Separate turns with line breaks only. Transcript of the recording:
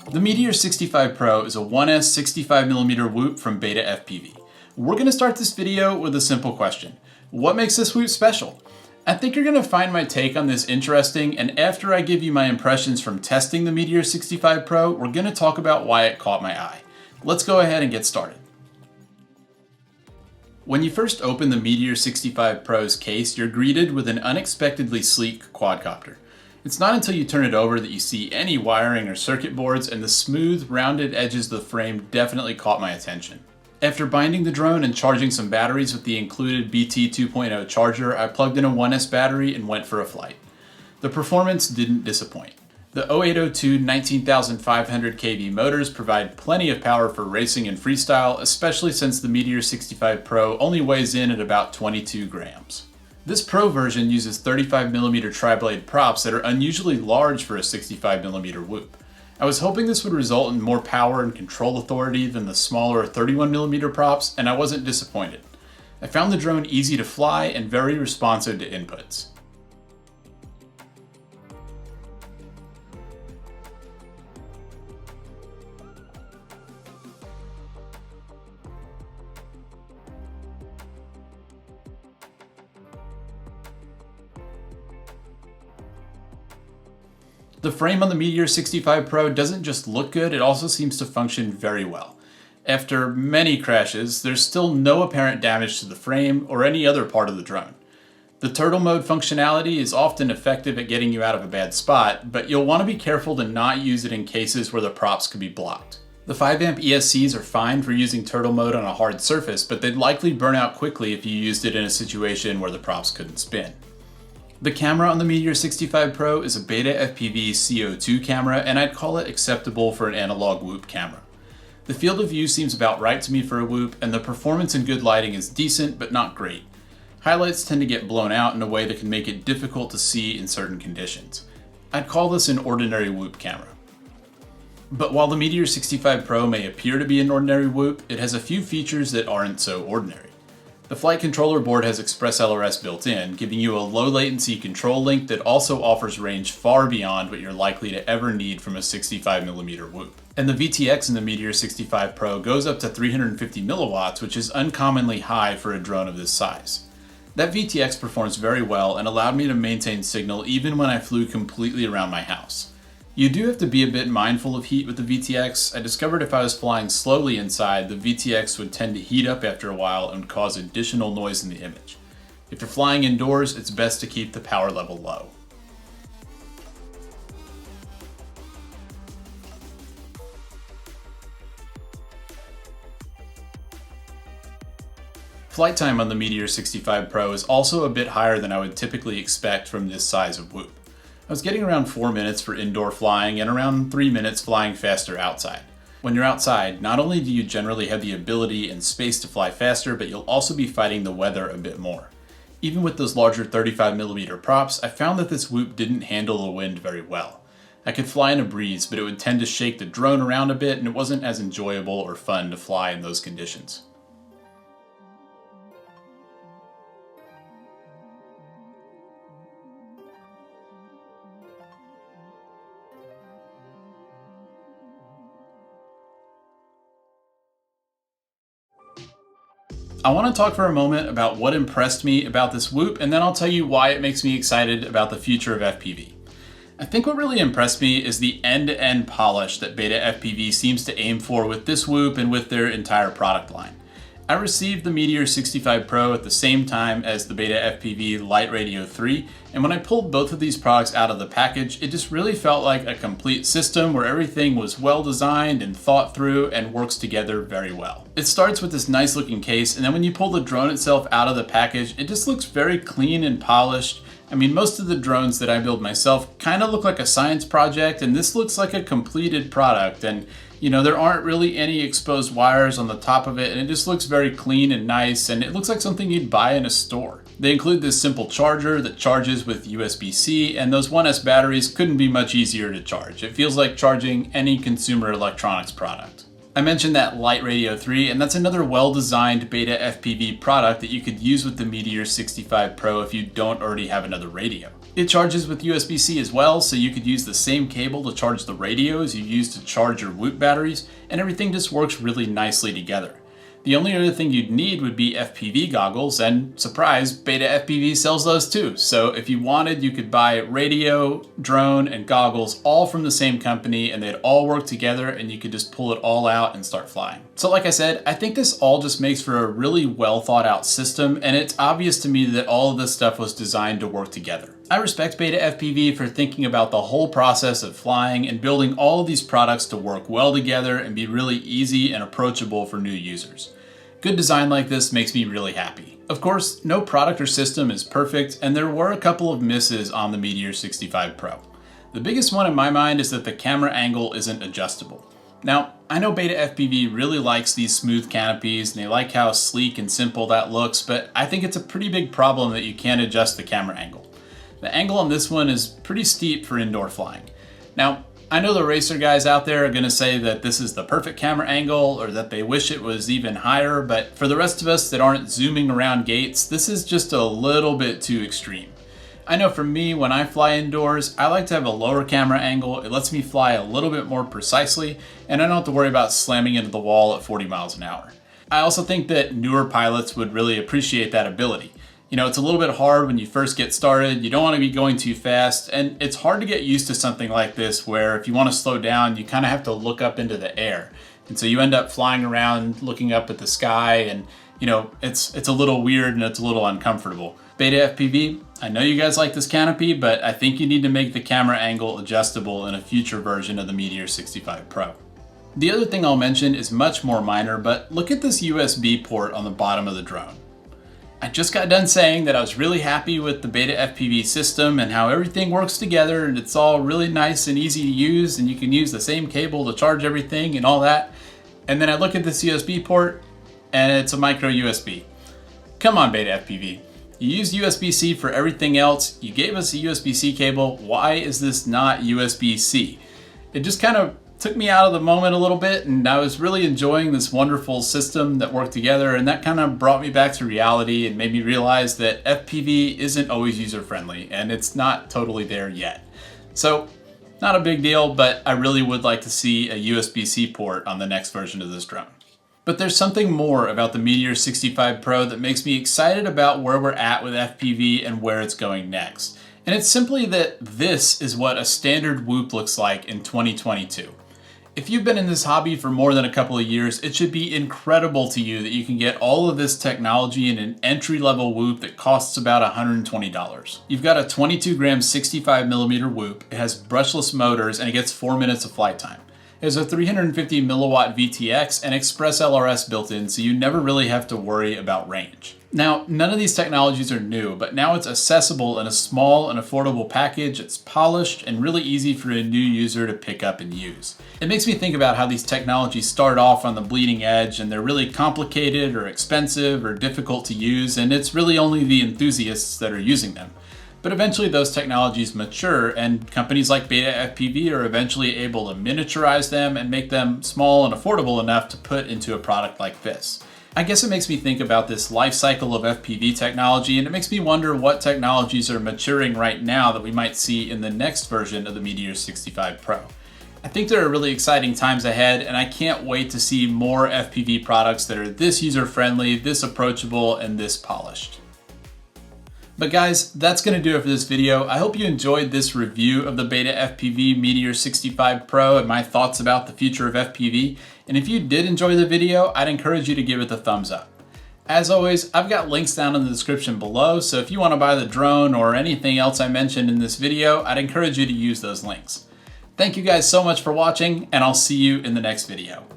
The Meteor65 Pro is a 1S 65mm whoop from BETAFPV. We're going to start this video with a simple question. What makes this whoop special? I think you're going to find my take on this interesting, and after I give you my impressions from testing the Meteor65 Pro, we're going to talk about why it caught my eye. Let's go ahead and get started. When you first open the Meteor65 Pro's case, you're greeted with an unexpectedly sleek quadcopter. It's not until you turn it over that you see any wiring or circuit boards, and the smooth, rounded edges of the frame definitely caught my attention. After binding the drone and charging some batteries with the included BT 2.0 charger, I plugged in a 1S battery and went for a flight. The performance didn't disappoint. The 0802 19,500 kV motors provide plenty of power for racing and freestyle, especially since the Meteor65 Pro only weighs in at about 22 grams. This Pro version uses 35mm tri-blade props that are unusually large for a 65mm whoop. I was hoping this would result in more power and control authority than the smaller 31mm props, and I wasn't disappointed. I found the drone easy to fly and very responsive to inputs. The frame on the Meteor65 Pro doesn't just look good, it also seems to function very well. After many crashes, there's still no apparent damage to the frame or any other part of the drone. The turtle mode functionality is often effective at getting you out of a bad spot, but you'll want to be careful to not use it in cases where the props could be blocked. The 5A ESCs are fine for using turtle mode on a hard surface, but they'd likely burn out quickly if you used it in a situation where the props couldn't spin. The camera on the Meteor65 Pro is a BETAFPV CO2 camera, and I'd call it acceptable for an analog whoop camera. The field of view seems about right to me for a whoop, and the performance in good lighting is decent, but not great. Highlights tend to get blown out in a way that can make it difficult to see in certain conditions. I'd call this an ordinary whoop camera. But while the Meteor65 Pro may appear to be an ordinary whoop, it has a few features that aren't so ordinary. The flight controller board has Express ELRS built in, giving you a low latency control link that also offers range far beyond what you're likely to ever need from a 65mm whoop. And the VTX in the Meteor65 Pro goes up to 350 milliwatts, which is uncommonly high for a drone of this size. That VTX performs very well and allowed me to maintain signal even when I flew completely around my house. You do have to be a bit mindful of heat with the VTX. I discovered if I was flying slowly inside, the VTX would tend to heat up after a while and cause additional noise in the image. If you're flying indoors, it's best to keep the power level low. Flight time on the Meteor65 Pro is also a bit higher than I would typically expect from this size of whoop. I was getting around 4 minutes for indoor flying and around 3 minutes flying faster outside. When you're outside, not only do you generally have the ability and space to fly faster, but you'll also be fighting the weather a bit more. Even with those larger 35mm props, I found that this whoop didn't handle the wind very well. I could fly in a breeze, but it would tend to shake the drone around a bit, and it wasn't as enjoyable or fun to fly in those conditions. I want to talk for a moment about what impressed me about this whoop, and then I'll tell you why it makes me excited about the future of FPV. I think what really impressed me is the end-to-end polish that BETAFPV seems to aim for with this whoop and with their entire product line. I received the Meteor65 Pro at the same time as the BETAFPV LiteRadio 3, and when I pulled both of these products out of the package, it just really felt like a complete system where everything was well designed and thought through and works together very well. It starts with this nice looking case, and then when you pull the drone itself out of the package, it just looks very clean and polished. I mean, most of the drones that I build myself kind of look like a science project, and this looks like a completed product. And you know, there aren't really any exposed wires on the top of it, and it just looks very clean and nice, and it looks like something you'd buy in a store. They include this simple charger that charges with USB-C, and those 1S batteries couldn't be much easier to charge. It feels like charging any consumer electronics product. I mentioned that LiteRadio 3, and that's another well-designed BETAFPV product that you could use with the Meteor65 Pro if you don't already have another radio. It charges with USB-C as well, so you could use the same cable to charge the radios you use to charge your Whoop batteries, and everything just works really nicely together. The only other thing you'd need would be FPV goggles, and surprise, BETAFPV sells those too. So if you wanted, you could buy radio, drone, and goggles all from the same company, and they'd all work together, and you could just pull it all out and start flying. So like I said, I think this all just makes for a really well thought out system, and it's obvious to me that all of this stuff was designed to work together. I respect BETAFPV for thinking about the whole process of flying and building all of these products to work well together and be really easy and approachable for new users. Good design like this makes me really happy. Of course, no product or system is perfect, and there were a couple of misses on the Meteor65 Pro. The biggest one in my mind is that the camera angle isn't adjustable. Now, I know BETAFPV really likes these smooth canopies and they like how sleek and simple that looks, but I think it's a pretty big problem that you can't adjust the camera angle. The angle on this one is pretty steep for indoor flying. Now, I know the racer guys out there are going to say that this is the perfect camera angle or that they wish it was even higher, but for the rest of us that aren't zooming around gates, this is just a little bit too extreme. I know for me, when I fly indoors, I like to have a lower camera angle. It lets me fly a little bit more precisely, and I don't have to worry about slamming into the wall at 40 miles an hour. I also think that newer pilots would really appreciate that ability. You know, it's a little bit hard when you first get started. You don't want to be going too fast, and it's hard to get used to something like this where if you want to slow down, you kind of have to look up into the air. And so you end up flying around looking up at the sky, and you know, it's a little weird and it's a little uncomfortable. BETAFPV, I know you guys like this canopy, but I think you need to make the camera angle adjustable in a future version of the Meteor65 Pro. The other thing I'll mention is much more minor, but look at this USB port on the bottom of the drone. I just got done saying that I was really happy with the BETAFPV system and how everything works together and it's all really nice and easy to use and you can use the same cable to charge everything and all that. And then I look at this USB port and it's a micro USB. Come on, BETAFPV. You used USB-C for everything else. You gave us a USB-C cable. Why is this not USB-C? It just kind of took me out of the moment a little bit, and I was really enjoying this wonderful system that worked together, and that kind of brought me back to reality and made me realize that FPV isn't always user-friendly, and it's not totally there yet. So, not a big deal, but I really would like to see a USB-C port on the next version of this drone. But there's something more about the Meteor65 Pro that makes me excited about where we're at with FPV and where it's going next. And it's simply that this is what a standard Whoop looks like in 2022. If you've been in this hobby for more than a couple of years, it should be incredible to you that you can get all of this technology in an entry-level Whoop that costs about $120. You've got a 22-gram 65mm Whoop, it has brushless motors, and it gets 4 minutes of flight time. It has a 350 milliwatt VTX and Express LRS built in, so you never really have to worry about range. Now, none of these technologies are new, but now it's accessible in a small and affordable package. It's polished and really easy for a new user to pick up and use. It makes me think about how these technologies start off on the bleeding edge and they're really complicated or expensive or difficult to use, and it's really only the enthusiasts that are using them. But eventually those technologies mature and companies like BETAFPV are eventually able to miniaturize them and make them small and affordable enough to put into a product like this. I guess it makes me think about this life cycle of FPV technology, and it makes me wonder what technologies are maturing right now that we might see in the next version of the Meteor65 Pro. I think there are really exciting times ahead, and I can't wait to see more FPV products that are this user-friendly, this approachable, and this polished. But guys, that's going to do it for this video. I hope you enjoyed this review of the BETAFPV Meteor65 Pro and my thoughts about the future of FPV. And if you did enjoy the video, I'd encourage you to give it the thumbs up. As always, I've got links down in the description below, so if you want to buy the drone or anything else I mentioned in this video, I'd encourage you to use those links. Thank you guys so much for watching, and I'll see you in the next video.